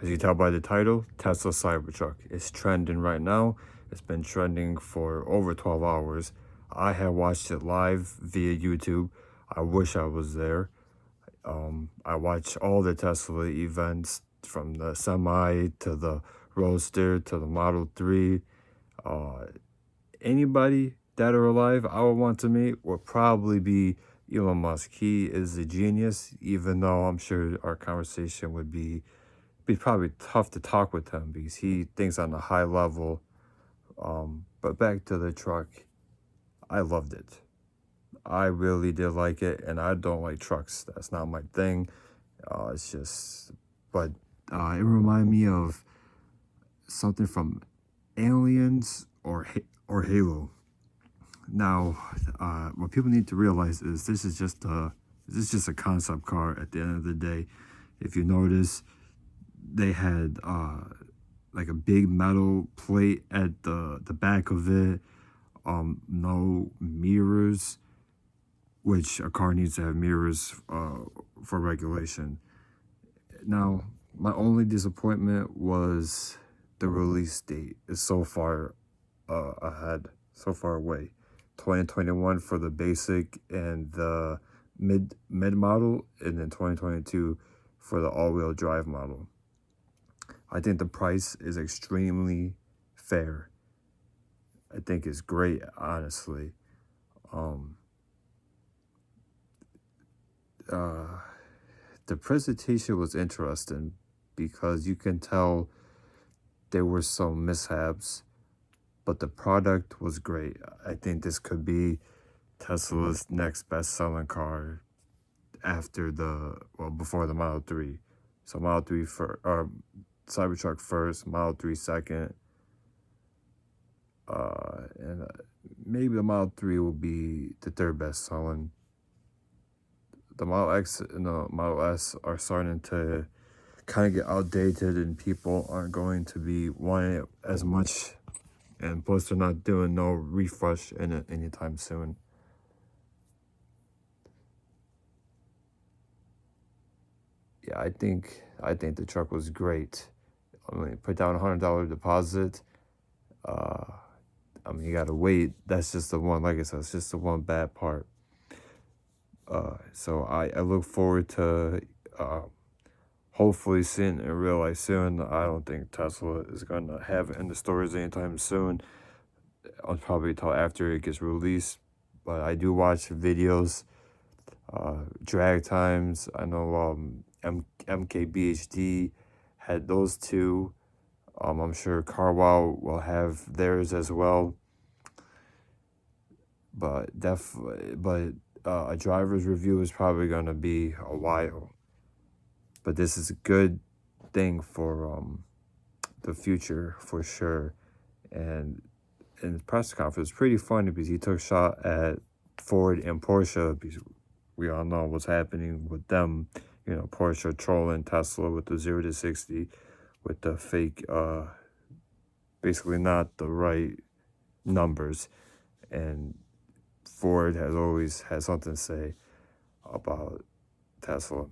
As you can tell by the title, Tesla Cybertruck. It's trending right now. It's been trending for over 12 hours. I have watched it live via YouTube. I wish I was there. I watch all the Tesla events from the Semi to the Roadster to the Model 3. Anybody that are alive I would want to meet would probably be Elon Musk. He is a genius, even though I'm sure our conversation would be probably tough to talk with him because he thinks on a high level. But back to the truck, I loved it. I really did like it, and I don't like trucks. That's not my thing. It's just, but it reminded me of something from Aliens or Halo. Now, what people need to realize is this is just a concept car. At the end of the day, if you notice, they had like a big metal plate at the back of it. No mirrors, which a car needs to have mirrors for regulation. Now, my only disappointment was the release date is so far ahead, so far away. 2021 for the basic and the mid model, and then 2022 for the all-wheel drive model. I think the price is extremely fair. I think it's great, honestly. The presentation was interesting because you can tell there were some mishaps, but the product was great. I think this could be Tesla's next best-selling car after before the Model 3. So Model 3 or Cybertruck first, Model 3 second, and maybe the Model 3 will be the third best-selling. The Model X and the Model S are starting to kind of get outdated, and people aren't going to be wanting it as much. And plus, they're not doing no refresh in it anytime soon. Yeah, I think the truck was great. I mean, put down $100 deposit. I mean, you gotta wait. That's just the one. Like I said, it's just the one bad part. So I look forward to hopefully seeing it in real life soon. I don't think Tesla is gonna have it in the stores anytime soon. I'll probably tell after it gets released. But I do watch videos, drag times. I know MKBHD had those two. I'm sure Carwow will have theirs as well. But a driver's review is probably gonna be a while. But this is a good thing for the future for sure. And in the press conference, it's pretty funny because he took a shot at Ford and Porsche because we all know what's happening with them. You know, Porsche trolling Tesla with the 0 to 60 with the fake, basically not the right numbers. And Ford has always had something to say about Tesla.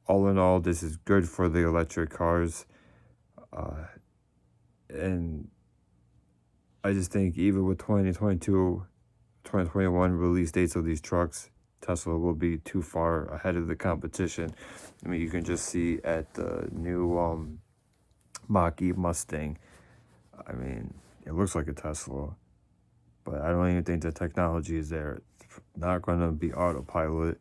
All in all, this is good for the electric cars. And I just think even with 2022, 2021 release dates of these trucks, Tesla will be too far ahead of the competition. I mean, you can just see at the new Mach-E Mustang. I mean, it looks like a Tesla, but I don't even think the technology is there. It's not going to be autopilot.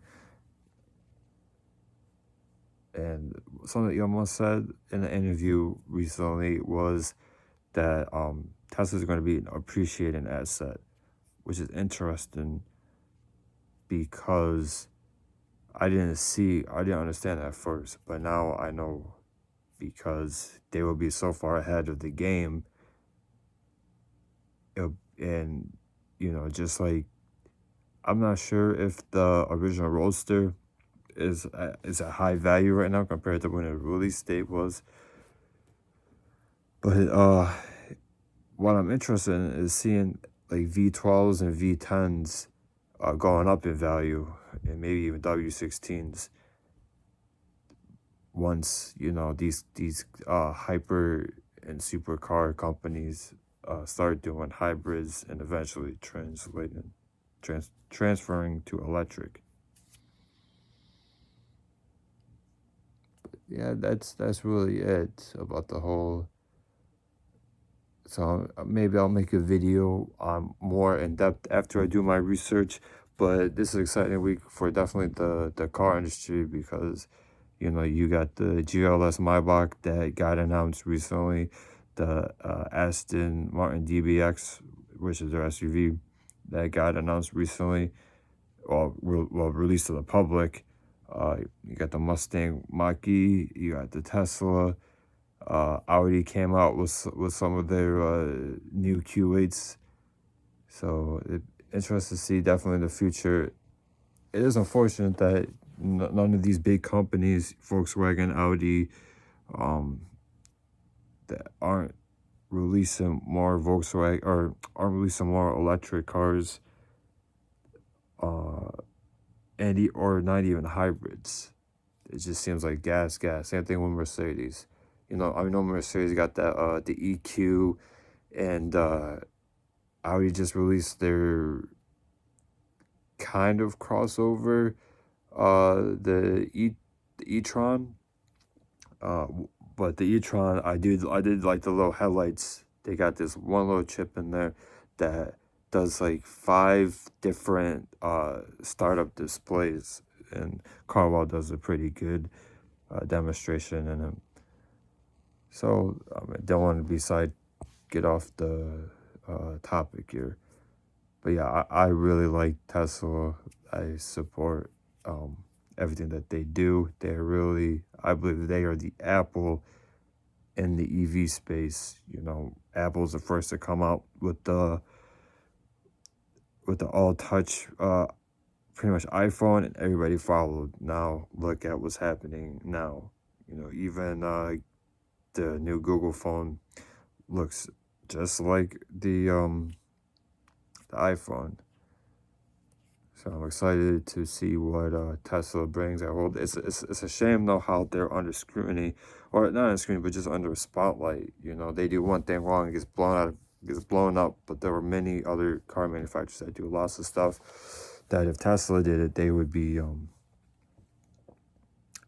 And something Elon Musk said in an interview recently was that Tesla is going to be an appreciating asset, which is interesting because I didn't understand that at first, but now I know because they will be so far ahead of the game. And, you know, just like, I'm not sure if the original Roadster is a high value right now compared to when the release date was. But what I'm interested in is seeing like V12s and V10s going up in value, and maybe even W16s. once, you know, these hyper and supercar companies start doing hybrids and eventually transferring to electric. Yeah, that's really it about the whole. So maybe I'll make a video more in depth after I do my research. But this is an exciting week for definitely the car industry, because you know you got the GLS Maybach that got announced recently, the Aston Martin DBX, which is their SUV, that got announced recently, or released to the public. You got the Mustang Mach-E, you got the Tesla. Audi came out with some of their new Q8s, so interesting to see definitely the future. It is unfortunate that none of these big companies, Volkswagen, Audi, that aren't releasing more Volkswagen or aren't releasing more electric cars, or not even hybrids. It just seems like gas. Same thing with Mercedes. You know, I know Mercedes got that the EQ, and Audi just released their kind of crossover, the e-tron. But the e-tron, I did like the little headlights. They got this one little chip in there that does like 5 different startup displays, and Carwell does a pretty good demonstration in them. So I don't want to get off the topic here, but yeah, I really like Tesla. I support everything that they do. They're really, I believe they are the Apple in the EV space. You know, Apple's the first to come out with the all touch pretty much iPhone, and everybody followed. Now look at what's happening now. You know, even the new Google phone looks just like the iPhone. So I'm excited to see what Tesla brings. It's a shame though how they're under scrutiny, or not under scrutiny, but just under a spotlight. You know, they do one thing wrong, it gets blown up. But there were many other car manufacturers that do lots of stuff that if Tesla did it, they would be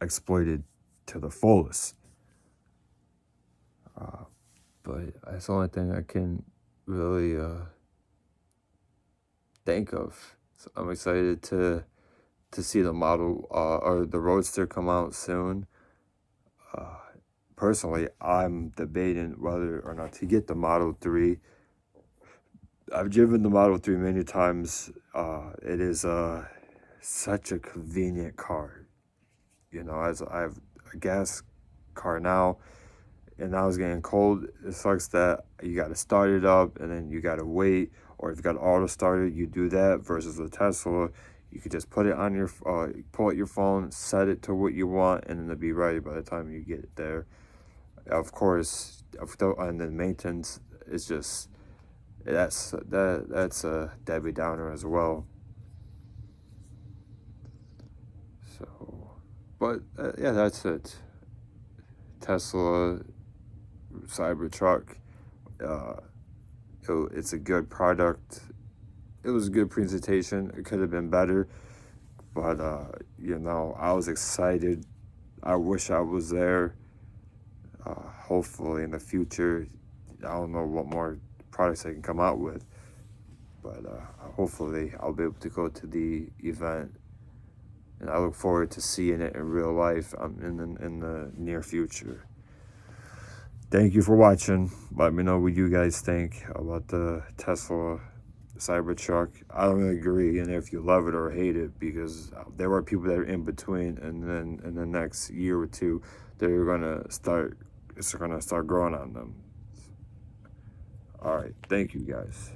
exploited to the fullest. But that's the only thing I can really think of. So I'm excited to see the model or the Roadster come out soon. Personally, I'm debating whether or not to get the Model 3. I've driven the Model 3 many times. It is such a convenient car. You know, as I have a gas car now, and now it's getting cold. It sucks that you got to start it up and then you got to wait. Or if you got auto started, you do that. Versus the Tesla, you could just put it on your, pull out your phone, set it to what you want, and then it'll be ready by the time you get it there. Of course, and then maintenance is just, that's a Debbie Downer as well. So, but yeah, that's it. Tesla Cybertruck. It's a good product. It was a good presentation. It could have been better, but you know, I was excited. I wish I was there. Hopefully in the future, I don't know what more products I can come out with, but hopefully I'll be able to go to the event, and I look forward to seeing it in real life in the near future. Thank you for watching. Let me know what you guys think about the Tesla Cybertruck. I don't really agree in if you love it or hate it, because there are people that are in between, and then in the next year or two, it's gonna start growing on them. All right, thank you guys.